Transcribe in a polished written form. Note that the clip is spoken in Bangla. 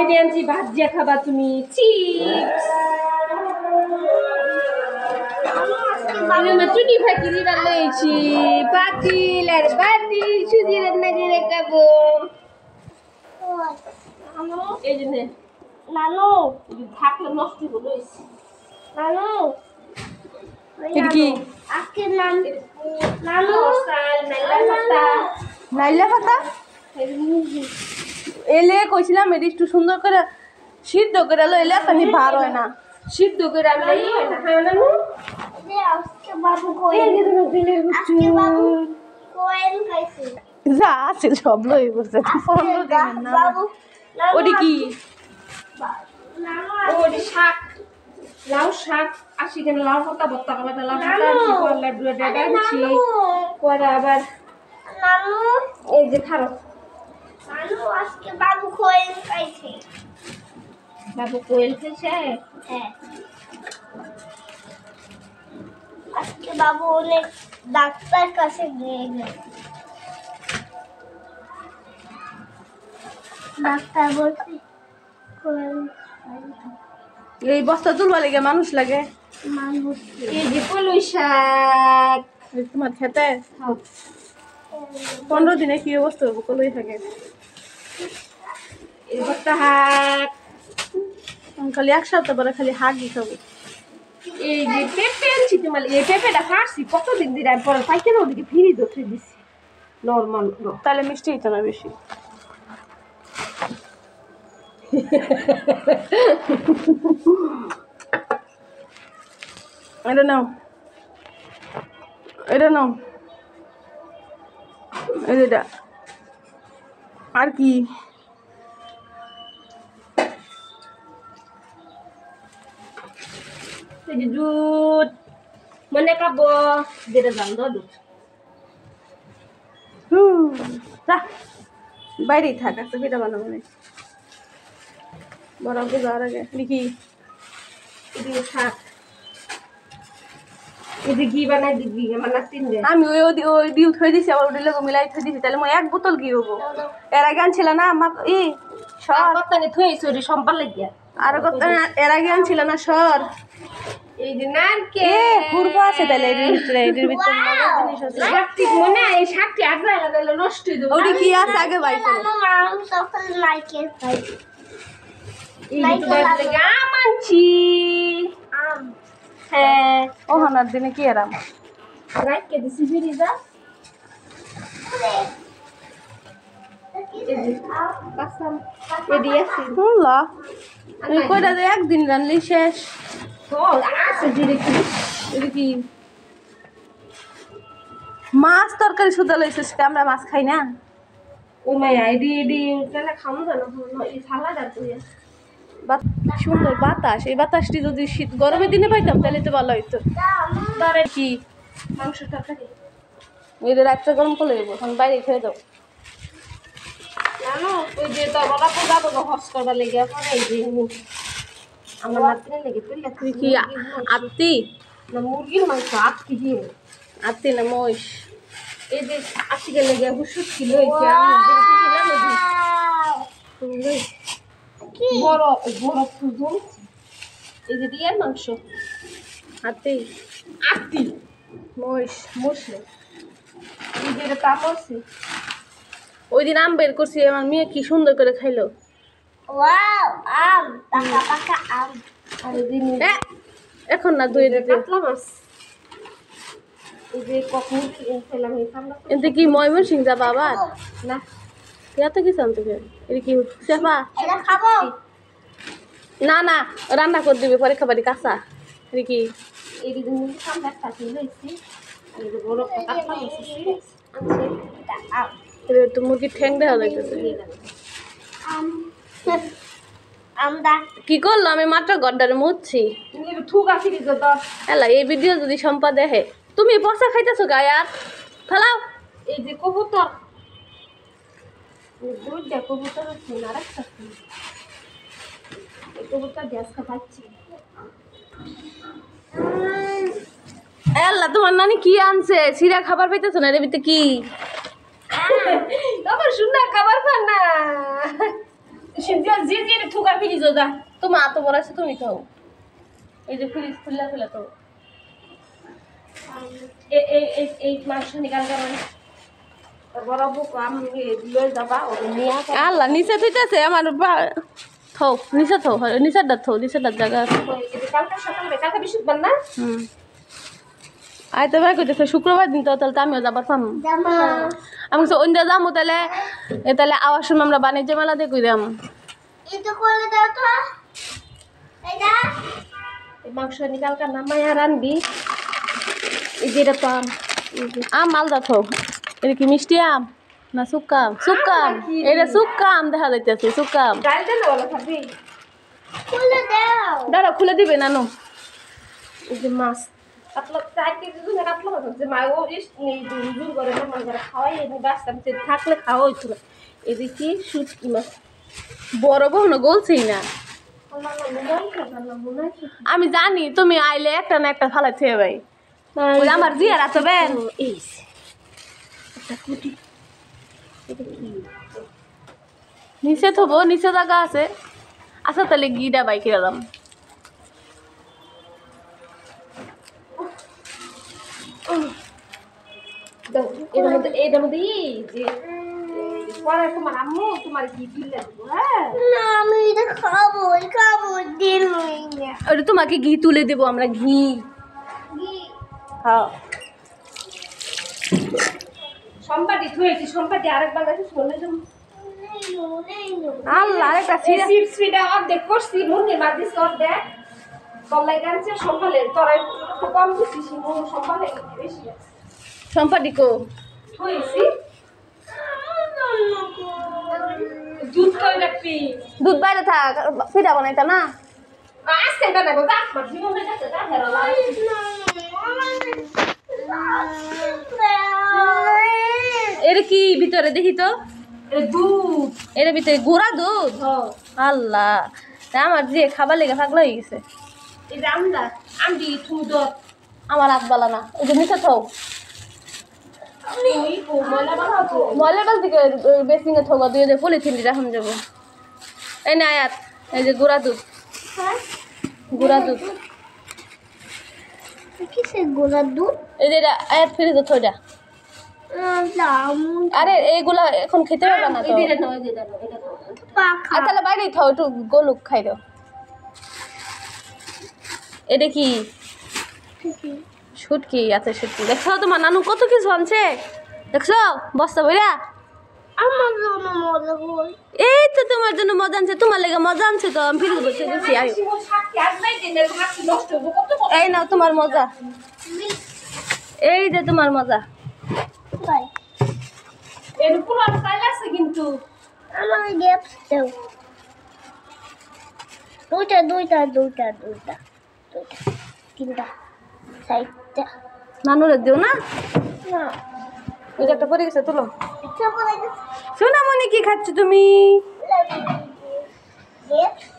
দিয়ে আনছি ভাত দিয়ে খাবা তুমি চিপস চুটি ফাঁকি দিবার লইছি পাতিল আর বাটি সুজি রান্না করে খাবো এই জন্য নানু থাকলে নষ্ট হলো নানু এটা কি আজকে নানু নাইলা পাতা এলে কইছিলাম এটি একটু সুন্দর করে সিদ্ধ করে এলো এলে খালি ভার হয় না সিদ্ধ করে আনলেই হয় না হ্যাঁ নানু আজকে বাবু কোয়েল আজকে বাবু কোয়েল খাইছে যা আছে সব লই বসে 15 দিন না বাবু ওটি কি নানু ওটি শাক লাউ শাক আসি কেন লাউ পাতা বত্তা কাটা লাউ পাতা কি করলা দুটা ডালছি পরে আবার নানু এই যে খারো নানু আজকে বাবু কোয়েল খাইছে বাবু কোয়েল খেয়েছে হ্যাঁ আজকে বাবু অনেক ডাক্তার কাছে গিয়ে গেছে ডাক্তার বলছে কোয়েল এই বস্তা তুলবা লাগে মানুষ লাগে মানুষ এই যে কলই শাক তোমার খেতে 15 দিনে কি অবস্থা হবে কলই থাকে এই বস্তা শাক খালি এক সপ্তাহ পরে খালি হাগি খাবো এই যে পেঁপে আনছি তোমার এই পেঁপেটা কাটছি কতদিন দিন পরে পাইকারি ওদিকে ফ্রিজ উঠে দিছি নর্মাল তাহলে মিষ্টি হইতো না বেশি এটা নাও এটা আর কি দুধ মনে খাবো যেটা জান দুধ বাইরেই থাক একটা পিঠা বানাবো না বড় যাওয়ার আগে দেখি এদিকে থাক এদিকে ঘি বানাই দিবি আমার তিন আমি ওই ডিউ থই দিছি আবার ওটা লোক মিলাই থই দিছি তাহলে মই এক বোতল ঘি হবো এর আগে আনছিল না আমার সর কত্তানি থইছি ওই সম্পাল লাগিয়া আর কত্তানি এর আগে আনছিল না সর এই যে নারকেল পূর্ব আছে তাহলে এর ভিতরে মজার জিনিস আছে শাকটি মনে এই শাকটি আগে লাগালে নষ্ট হয়ে যাবে ওটা কি আছে আগে ভাই করো নানু তখন নারকেল খাই এই তো বাড়ি থেকে আম আনছি আম হ্যাঁ ওখানার দিনে কি আরাম রাইকে দিছি ফিরিজা একদিন রানলি শেষ মাছ তরকারি সুদা লইছে আমরা মাছ খাই না ও মাই আইডি খামো জানো সুন্দর বাতাস এই বাতাসটি যদি শীত গরমের দিনে পাইতাম তাহলে তো ভালো হইতো কি মাংস তরকারি ওই রাত্রে গরম করে দেবো আমি বাইরে খেয়ে দাও জানো ওই যে তরকাটা পূজা করবো হস করবার লেগে এই যে আমার নাতিনে লেগে তুললে কি আত্তি না মুরগির মাংস আত্তি দিয়ে আত্তি না মহিষ এই যে আত্তিকে লেগে হুসুস ছিল বড় বড় ফুল এই যে দিয়ে মাংস আত্তি আত্তি মহিষ মুসলে এই যে তাপসি ওই দিন আম বের করছি আমার মেয়ে কি সুন্দর করে খাইলো ওয়াও আম পাকা পাকা আম আর দিন এখন না দুই কাতলা মাছ এই যে কখন খেলাম এতে কি ময়মনসিং যাবা আবার না এত কিছু আনতে এটা কি সেফা এটা খাবো না না রান্না করে দিবে পরে খাবারই কাঁচা এটা কি এই দিন সামনে একটা ছিল বড় কাতলা মাছ তো মুরগির ঠ্যাং দেখা যাইতেছে কি করলো আমি মাত্র গড্ডারে মুছছি এলা এই ভিডিও যদি সম্পা দেখে তুমি পচা খাইতেছো গায়ার ফেলাও এই যে কবুতর কবুতর কবুতর গ্যাস খাচ্ছি এলা তোমার নানি কি আনছে সিরা খাবার পাইতেছো না এর ভিতরে কি তোমার সুন্দর খাবার পান না যে যে থুকা ফ্রিজ যা তোমার এত বড় আছে তুমি খাও এই যে ফ্রিজ খুললা খুলে তো এই মাংস নিকাল করেন আল্লাহ নিচে থইতেছে আমার থো নিচে থো নিচের জায়গা আছে আই তো ভাই কইতেছে শুক্রবার দিন তো তাহলে আমিও যাবার পাম আমি অন্য যাবো তাহলে তাহলে আওয়ার সময় আমরা বাণিজ্য মেলা দিয়ে কইরাম মাংস নিকালকার নামাইয়া রানবি এই যে এটা তো আম মালদা থো এটা কি মিষ্টি আম না সুক্কাম এটা সুক্কাম দেখা যাইতেছে সুক্কাম দাঁড়া খুলে দিবে নানু এই যে মাছ থাকলে খাওয়া হইতো না এদিকে শুটকি মাছ বড় কখনো গলছেই না আমি জানি তুমি আইলে একটা না একটা ফালাই থেকে ভাই আমার জিয়ার আছে বেন নিচে থবো নিচে জায়গা আছে আচ্ছা তাহলে গিটা বাইকে এলাম এটার মধ্যে তোমার আম্মু তোমার ঘি তুলে দেবো হ্যাঁ আমি এটা খাবো দিন ওটা তোমাকে ঘি তুলে দেবো আমরা ঘি খাও সম্পাটি থুয়েছি সম্পাটি আরেকবার গেছে শুনে যাবো আল্লাহ আরেকটা চিপসটা অর্ধেক করছি মুন্নি মাদিস অর্ধেক তলাই গানছে সম্পালের তরাই কম দিচ্ছি সম্পালে বেশি সম্পাটি কো থুয়েছি দুধ কই রাখবি দুধ বাইরে থাক পিঠা বানাইতা না আজকে বানাবো গাছ মাছ জীবনে যাচ্ছে তা হেরা এর কি ভিতরে দেখি তো দুধ এর ভিতরে গুঁড়া দুধ আল্লাহ আমার যে খাবার লেগে থাকলো হয়ে গেছে এই যে আমরা আমি দুধ আমার হাত বালা না ওই যে নিচে থাও ময়লা বাল দিকে বেসিংয়ে থোকা দিয়ে যে পলিথিন রাখুন যাবো এই না আয়াত এই যে গুঁড়া দুধ কিসের গোলা দুধ এই যে আয়াত ফ্রিজে থইডা আরে এইগুলা এখন খেতে পারবা না তো আর তাহলে বাইরেই থাও একটু গোলুক খাই দাও এটা কি শুটকি আছে শুটকি দেখছো তোমার নানু কত কিছু আনছে দেখছো বস্তা বইরা আমার জন্য মজা হই এই তো তোমার জন্য মজা আনছে তোমার লেগে মজা আনছে তো আমি ফিরে বসে গেছি এই নাও তোমার মজা এই যে তোমার মজা এরকম আর স্টাইল আছে কিন্তু আমার গিফট দাও দুইটা তিনটা চারটা নানুরে দিও না ওই যে একটা পরে গেছে তুলো সোনামণি কি খাচ্ছ তুমি গিফট